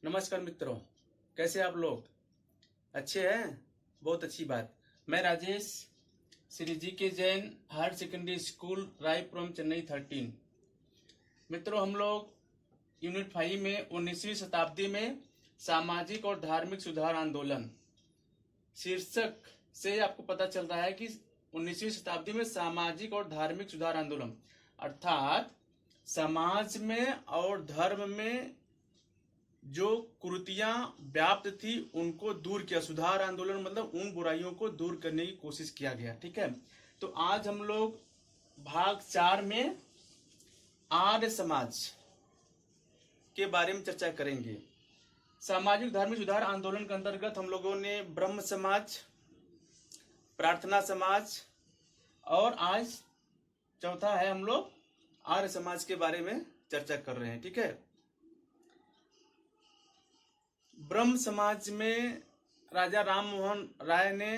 नमस्कार मित्रों, कैसे आप लोग? अच्छे हैं? बहुत अच्छी बात। मैं Rajesh, Shri G K Jain higher secondary school Royapuram Chennai 13। मित्रों, हम लोग यूनिट 5 में 19वीं शताब्दी में सामाजिक और धार्मिक सुधार आंदोलन शीर्षक से आपको पता चल रहा है कि 19वीं शताब्दी में सामाजिक और धार्मिक सुधार आंदोलन अर्थात समाज में और धर्म में जो कुरीतियां व्याप्त थी उनको दूर किया। सुधार आंदोलन मतलब उन बुराइयों को दूर करने की कोशिश किया गया। ठीक है, तो आज हम लोग भाग 4 में आर्य समाज के बारे में चर्चा करेंगे। सामाजिक धार्मिक सुधार आंदोलन के अंतर्गत हम लोगों ने ब्रह्म समाज, प्रार्थना समाज और आज चौथा है हम लोग आर्य समाज के बारे में चर्चा कर रहे हैं। ठीक है, ब्रह्म समाज में राजा राम मोहन राय ने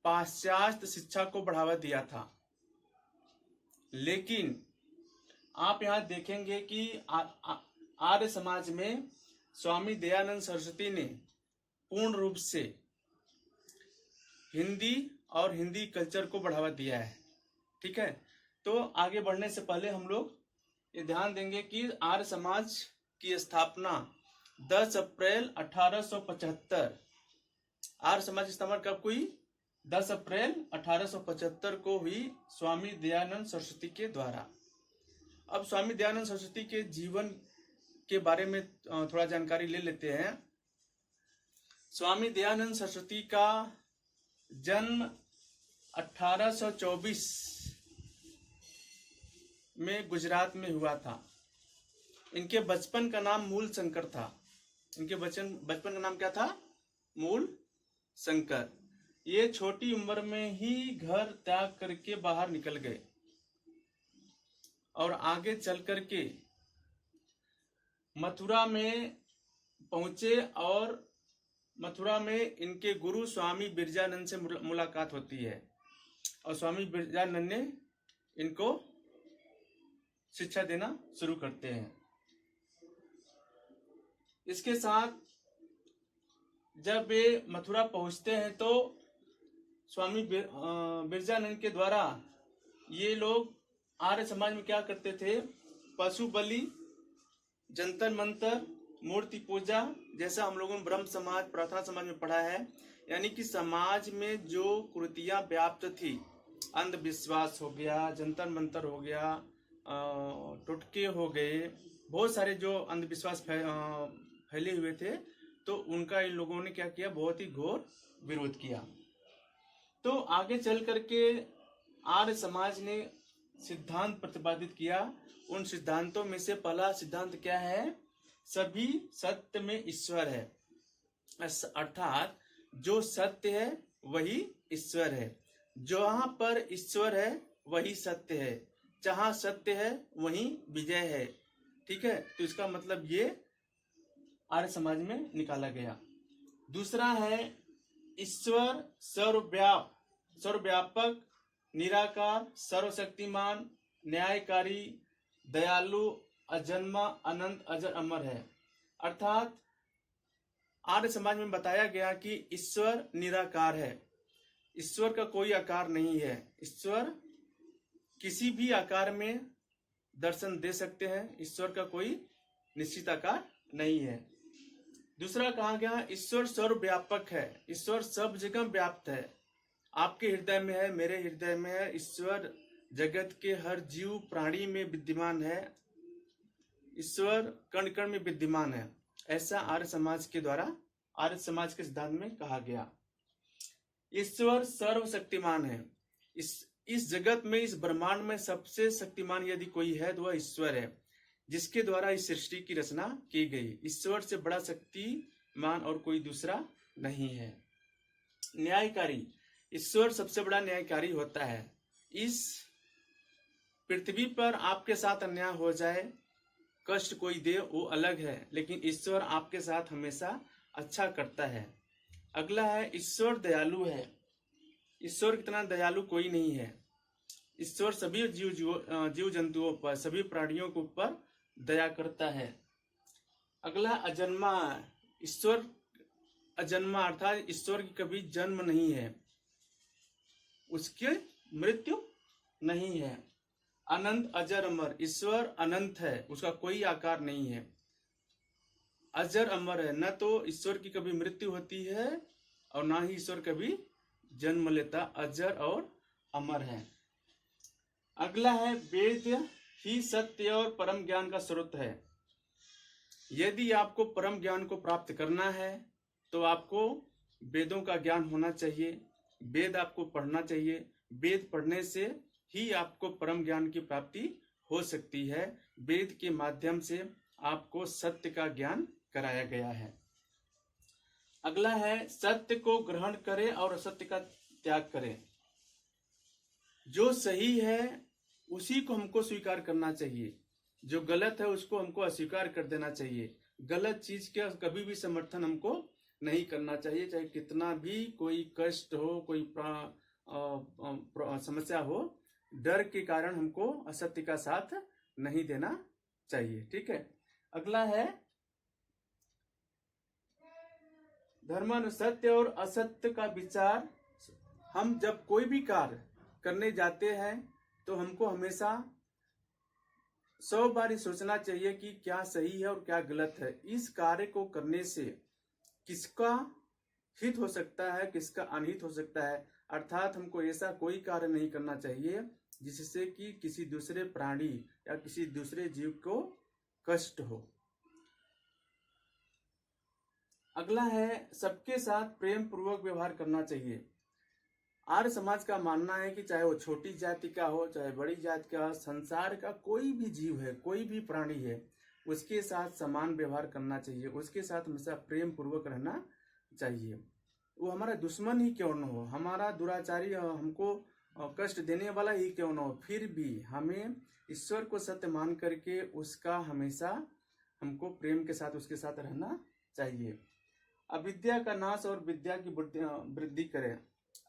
पाश्चात्य शिक्षा को बढ़ावा दिया था, लेकिन आप यहां देखेंगे कि आर्य समाज में स्वामी दयानंद सरस्वती ने पूर्ण रूप से हिंदी और हिंदी कल्चर को बढ़ावा दिया है। ठीक है, तो आगे बढ़ने से पहले हम लोग ये ध्यान देंगे कि आर्य समाज की स्थापना 10 अप्रैल 1875 आर्य समाज की स्थापना कब हुई? 10 अप्रैल 1875 को हुई स्वामी दयानंद सरस्वती के द्वारा। अब स्वामी दयानंद सरस्वती के जीवन के बारे में थोड़ा जानकारी ले लेते हैं। स्वामी दयानंद सरस्वती का जन्म 1824 में गुजरात में हुआ था। इनके बचपन का नाम मूल शंकर था। इनके बचपन का नाम क्या था? मूल शंकर। ये छोटी उम्र में ही घर त्याग करके बाहर निकल गए और आगे चल करके मथुरा में पहुंचे और मथुरा में इनके गुरु स्वामी बिरजानंद से मुलाकात होती है और स्वामी बिरजानंद ने इनको शिक्षा देना शुरू करते हैं। इसके साथ जब वे मथुरा पहुंचते हैं तो स्वामी बिरजानंद के द्वारा ये लोग आर्य समाज में क्या करते थे? पशु बलि, जंतर मंतर, मूर्ति पूजा, जैसा हम लोगों ने ब्रह्म समाज, प्रार्थना समाज में पढ़ा है। यानी कि समाज में जो कुरीतियां व्याप्त थी, अंधविश्वास हो गया, जंतर मंतर हो गया, टोटके हो गए, बहुत सारे जो अंधविश्वास फैले हुए थे, तो उनका इन लोगों ने क्या किया? बहुत ही घोर विरोध किया। तो आगे चल करके आर्य समाज ने सिद्धांत प्रतिपादित किया। उन सिद्धांतों में से पहला सिद्धांत क्या है? सभी सत्य में ईश्वर है, अर्थात जो सत्य है वही ईश्वर है। जहां पर ईश्वर है वही सत्य है, जहां सत्य है वहीं विजय है। ठीक है, तो इसका मतलब ये आर्य समाज में निकाला गया। दूसरा है ईश्वर सर्वव्यापक, निराकार, सर्वशक्तिमान, न्यायकारी, दयालु, अजन्मा, अनंत, अजर, अमर है। अर्थात आर्य समाज में बताया गया कि ईश्वर निराकार है, ईश्वर का कोई आकार नहीं है। ईश्वर किसी भी आकार में दर्शन दे सकते हैं, ईश्वर का कोई निश्चित आकार नहीं है। दूसरा कहा गया ईश्वर सर्वव्यापक है, ईश्वर सब जगह व्याप्त है। आपके हृदय में है, मेरे हृदय में है। ईश्वर जगत के हर जीव प्राणी में विद्यमान है, ईश्वर कण कण में विद्यमान है। ऐसा आर्य समाज के द्वारा, आर्य समाज के सिद्धांत में कहा गया। ईश्वर सर्वशक्तिमान है। इस जगत में, इस ब्रह्मांड में सबसे शक्तिमान यदि कोई है तो वह ईश्वर है, जिसके द्वारा इस सृष्टि की रचना की गई। ईश्वर से बड़ा शक्तिमान और कोई दूसरा नहीं है। न्यायकारी, ईश्वर सबसे बड़ा न्यायकारी होता है। इस पृथ्वी पर आपके साथ अन्याय हो जाए, कष्ट कोई दे, वो अलग है, लेकिन ईश्वर आपके साथ हमेशा अच्छा करता है। अगला है ईश्वर दयालु है। ईश्वर कितना दयालु कोई नहीं है। ईश्वर सभी जीव जंतुओं पर, सभी प्राणियों के ऊपर दया करता है। अगला अजन्मा, ईश्वर अजन्मा अर्थात ईश्वर की कभी जन्म नहीं है, उसकी मृत्यु नहीं है। अनंत अजर अमर, ईश्वर अनंत है, उसका कोई आकार नहीं है। अजर अमर है, न तो ईश्वर की कभी मृत्यु होती है और ना ही ईश्वर कभी जन्म लेता, अजर और अमर है। अगला है वेद ही सत्य और परम ज्ञान का स्रोत है। यदि आपको परम ज्ञान को प्राप्त करना है तो आपको वेदों का ज्ञान होना चाहिए, वेद आपको पढ़ना चाहिए। वेद पढ़ने से ही आपको परम ज्ञान की प्राप्ति हो सकती है। वेद के माध्यम से आपको सत्य का ज्ञान कराया गया है। अगला है सत्य को ग्रहण करें और असत्य का त्याग करें। जो सही है उसी को हमको स्वीकार करना चाहिए, जो गलत है उसको हमको अस्वीकार कर देना चाहिए। गलत चीज का कभी भी समर्थन हमको नहीं करना चाहिए, चाहे कितना भी कोई कष्ट हो, कोई समस्या हो, डर के कारण हमको असत्य का साथ नहीं देना चाहिए। ठीक है। अगला है धर्म सत्य और असत्य का विचार। हम जब कोई भी कार्य करने जाते हैं तो हमको हमेशा 100 बार ही सोचना चाहिए कि क्या सही है और क्या गलत है। इस कार्य को करने से किसका हित हो सकता है, किसका अनहित हो सकता है। अर्थात हमको ऐसा कोई कार्य नहीं करना चाहिए जिससे कि किसी दूसरे प्राणी या किसी दूसरे जीव को कष्ट हो। अगला है सबके साथ प्रेम पूर्वक व्यवहार करना चाहिए। आर्य समाज का मानना है कि चाहे वो छोटी जाति का हो, चाहे बड़ी जाति का, संसार का कोई भी जीव है, कोई भी प्राणी है, उसके साथ समान व्यवहार करना चाहिए, उसके साथ हमेशा प्रेम पूर्वक रहना चाहिए। वो हमारा दुश्मन ही क्यों न हो, हमारा दुराचारी, हमको कष्ट देने वाला ही क्यों न हो, फिर भी हमें ईश्वर को सत्य मान करके उसका हमेशा हमको प्रेम के साथ उसके साथ रहना चाहिए। अविद्या का नाश और विद्या की वृद्धि करें।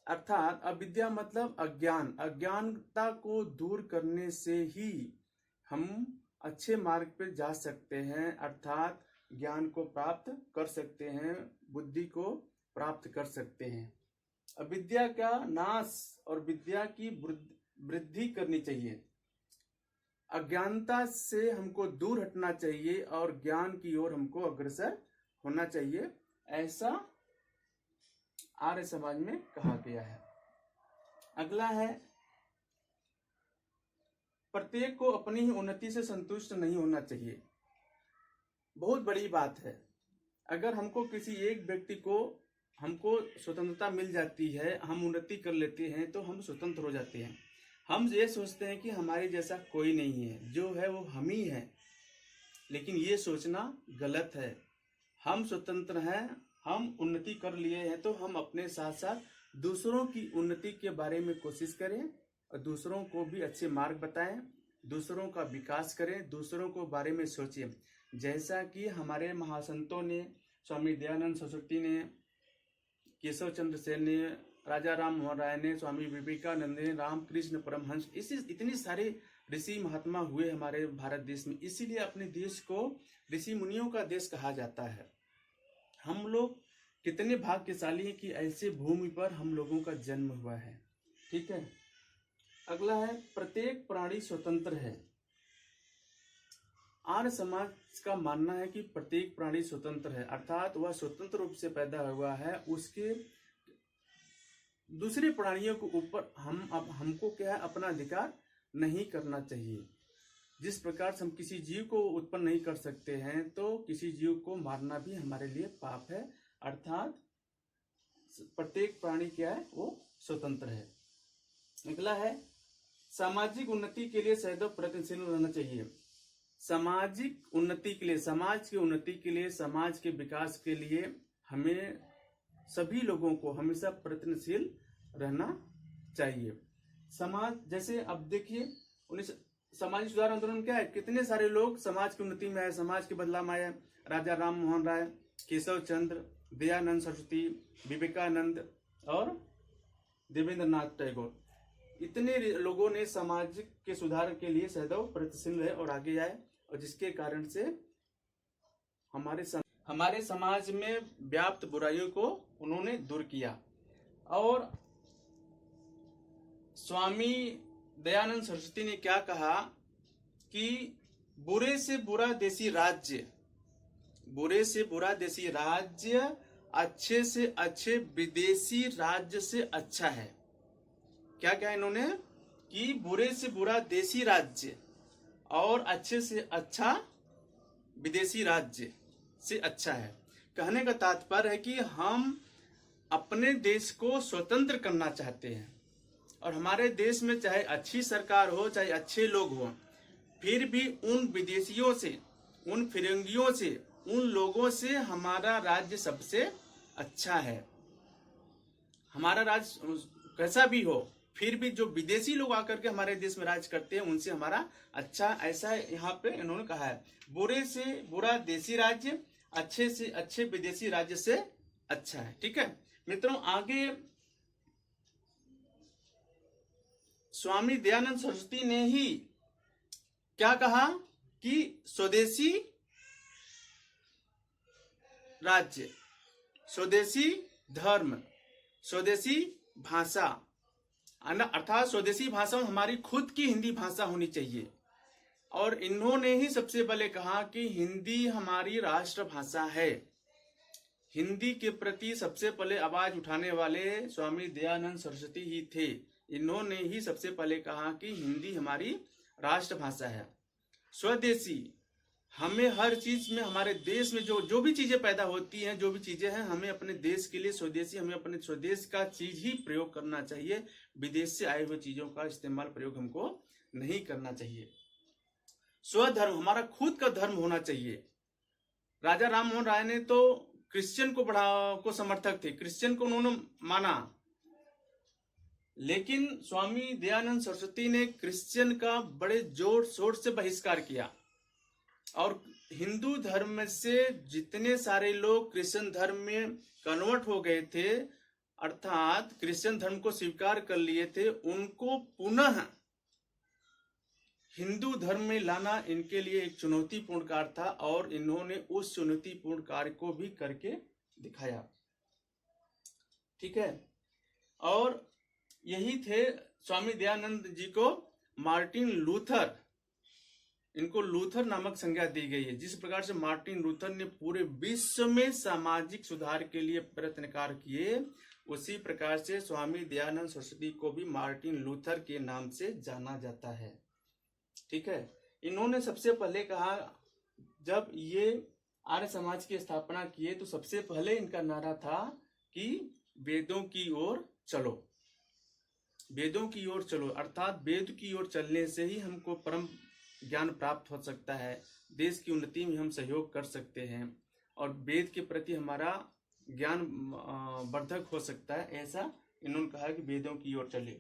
अर्थात अविद्या मतलब अज्ञान, अज्ञानता को दूर करने से ही हम अच्छे मार्ग पर जा सकते हैं, अर्थात ज्ञान को प्राप्त कर सकते हैं, बुद्धि को प्राप्त कर सकते हैं। अविद्या का नाश और विद्या की वृद्धि करनी चाहिए। अज्ञानता से हमको दूर हटना चाहिए और ज्ञान की ओर हमको अग्रसर होना चाहिए, ऐसा आर्य समाज में कहा गया है। अगला है प्रत्येक को अपनी ही उन्नति से संतुष्ट नहीं होना चाहिए। बहुत बड़ी बात है। अगर हमको किसी एक व्यक्ति को हमको स्वतंत्रता मिल जाती है, हम उन्नति कर लेते हैं तो हम स्वतंत्र हो जाते हैं। हम ये सोचते हैं कि हमारे जैसा कोई नहीं है, जो है वो हम ही है, लेकिन ये सोचना गलत है। हम स्वतंत्र हैं, हम उन्नति कर लिए हैं तो हम अपने साथ साथ दूसरों की उन्नति के बारे में कोशिश करें और दूसरों को भी अच्छे मार्ग बताएं, दूसरों का विकास करें, दूसरों को बारे में सोचें। जैसा कि हमारे महासंतों ने, स्वामी दयानंद सरस्वती ने, केशव चंद्र सेन ने, राजा राम मोहन राय ने, स्वामी विवेकानंद ने, रामकृष्ण परमहंस, इतनी सारे ऋषि महात्मा हुए हमारे भारत देश में। इसीलिए अपने देश को ऋषि मुनियों का देश कहा जाता है। हम लोग कितने भाग्यशाली हैं कि ऐसे भूमि पर हम लोगों का जन्म हुआ है। ठीक है। अगला है प्रत्येक प्राणी स्वतंत्र है। आर्य समाज का मानना है कि प्रत्येक प्राणी स्वतंत्र है, अर्थात वह स्वतंत्र रूप से पैदा हुआ है, उसके दूसरे प्राणियों के ऊपर हमको क्या है, अपना अधिकार नहीं करना चाहिए। जिस प्रकार से हम किसी जीव को उत्पन्न नहीं कर सकते हैं तो किसी जीव को मारना भी हमारे लिए पाप है। अर्थात प्रत्येक प्राणी क्या है, वो स्वतंत्र है। अगला है सामाजिक उन्नति के लिए सदैव प्रयत्नशील रहना चाहिए। सामाजिक उन्नति के लिए, समाज की उन्नति के लिए, समाज के विकास के लिए हमें सभी लोगों को हमेशा प्रयत्नशील रहना चाहिए। समाज जैसे अब देखिए सामाजिक सुधार आंदोलन क्या है, कितने सारे लोग समाज की उन्नति में आए, समाज के बदलाव में आए। राजा राम मोहन राय, केशव चंद्र, दयानंद सरस्वती, विवेकानंद और देवेंद्रनाथ टैगोर, इतने लोगों ने समाज के सुधार के लिए सदैव प्रयत्नशील रहे और आगे आए, और जिसके कारण से हमारे समाज में व्याप्त बुराइयों को उन्होंने दूर किया। और स्वामी दयानंद सरस्वती ने क्या कहा कि बुरे से बुरा देसी राज्य, बुरे से बुरा देसी राज्य अच्छे से अच्छे विदेशी राज्य से अच्छा है। क्या क्या इन्होंने कि बुरे से बुरा देसी राज्य और अच्छे से अच्छा विदेशी राज्य से अच्छा है। कहने का तात्पर्य है कि हम अपने देश को स्वतंत्र करना चाहते हैं और हमारे देश में चाहे अच्छी सरकार हो चाहे अच्छे लोग हों, फिर भी उन विदेशियों से, उन फिरंगियों से, उन लोगों से हमारा राज्य सबसे अच्छा है। हमारा राज्य कैसा भी हो, फिर भी जो विदेशी लोग आकर के हमारे देश में राज करते हैं उनसे हमारा अच्छा, ऐसा यहाँ पे इन्होंने कहा है। बुरे से बुरा देसी राज्य अच्छे से अच्छे विदेशी राज्य से अच्छा है। ठीक है मित्रों, आगे स्वामी दयानंद सरस्वती ने ही क्या कहा कि स्वदेशी राज्य, स्वदेशी धर्म, स्वदेशी भाषा, अर्थात स्वदेशी भाषा हमारी खुद की हिंदी भाषा होनी चाहिए। और इन्होंने ही सबसे पहले कहा कि हिंदी हमारी राष्ट्रभाषा है। हिंदी के प्रति सबसे पहले आवाज उठाने वाले स्वामी दयानंद सरस्वती ही थे। इन्होंने ही सबसे पहले कहा कि हिंदी हमारी राष्ट्रभाषा है। स्वदेशी, हमें हर चीज में, हमारे देश में जो भी चीजें पैदा होती हैं, जो भी चीजें हैं, हमें अपने देश के लिए स्वदेशी, हमें अपने स्वदेश का चीज ही प्रयोग करना चाहिए। विदेश से आए हुए चीजों का इस्तेमाल, प्रयोग हमको नहीं करना चाहिए। स्वधर्म, हमारा खुद का धर्म होना चाहिए। राजा राम मोहन राय ने तो क्रिश्चियन को समर्थक थे, क्रिश्चियन को उन्होंने माना, लेकिन स्वामी दयानंद सरस्वती ने क्रिश्चियन का बड़े जोर शोर से बहिष्कार किया। और हिंदू धर्म से जितने सारे लोग क्रिश्चियन धर्म में कन्वर्ट हो गए थे, अर्थात क्रिश्चियन धर्म को स्वीकार कर लिए थे, उनको पुनः हिंदू धर्म में लाना इनके लिए एक चुनौतीपूर्ण कार्य था और इन्होंने उस चुनौतीपूर्ण कार्य को भी करके दिखाया। ठीक है, और यही थे स्वामी दयानंद जी को मार्टिन लूथर, इनको लूथर नामक संज्ञा दी गई है। जिस प्रकार से मार्टिन लूथर ने पूरे विश्व में सामाजिक सुधार के लिए प्रयत्न कार्य किए, उसी प्रकार से स्वामी दयानंद सरस्वती को भी मार्टिन लूथर के नाम से जाना जाता है। ठीक है, इन्होंने सबसे पहले कहा, जब ये आर्य समाज की स्थापना किए तो सबसे पहले इनका नारा था कि वेदों की ओर चलो, वेदों की ओर चलो, अर्थात वेद की ओर चलने से ही हमको परम ज्ञान प्राप्त हो सकता है, देश की उन्नति में हम सहयोग कर सकते हैं और वेद के प्रति हमारा ज्ञान वर्धक हो सकता है। ऐसा इन्होंने कहा कि वेदों की ओर चले।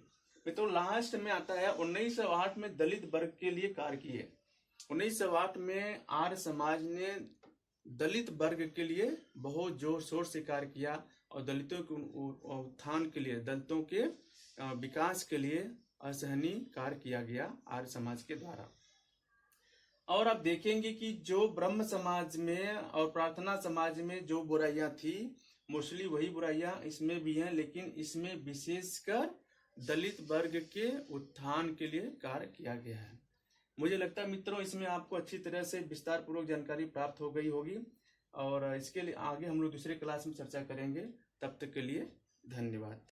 तो लास्ट में आता है 1908 में दलित वर्ग के लिए कार्य किए। 1908 में आर्य समाज ने दलित वर्ग के लिए बहुत जोर शोर से कार्य किया और दलितों के उत्थान के लिए, दलितों के विकास के लिए असहनीय कार्य किया गया आर्य समाज के द्वारा। और आप देखेंगे कि जो ब्रह्म समाज में और प्रार्थना समाज में जो बुराइयां थी, मोस्टली वही बुराइयां इसमें भी हैं, लेकिन इसमें विशेषकर दलित वर्ग के उत्थान के लिए कार्य किया गया है। मुझे लगता है मित्रों इसमें आपको अच्छी तरह से विस्तार पूर्वक जानकारी प्राप्त हो गई होगी और इसके लिए आगे हम लोग दूसरे क्लास में चर्चा करेंगे। तब तक के लिए धन्यवाद।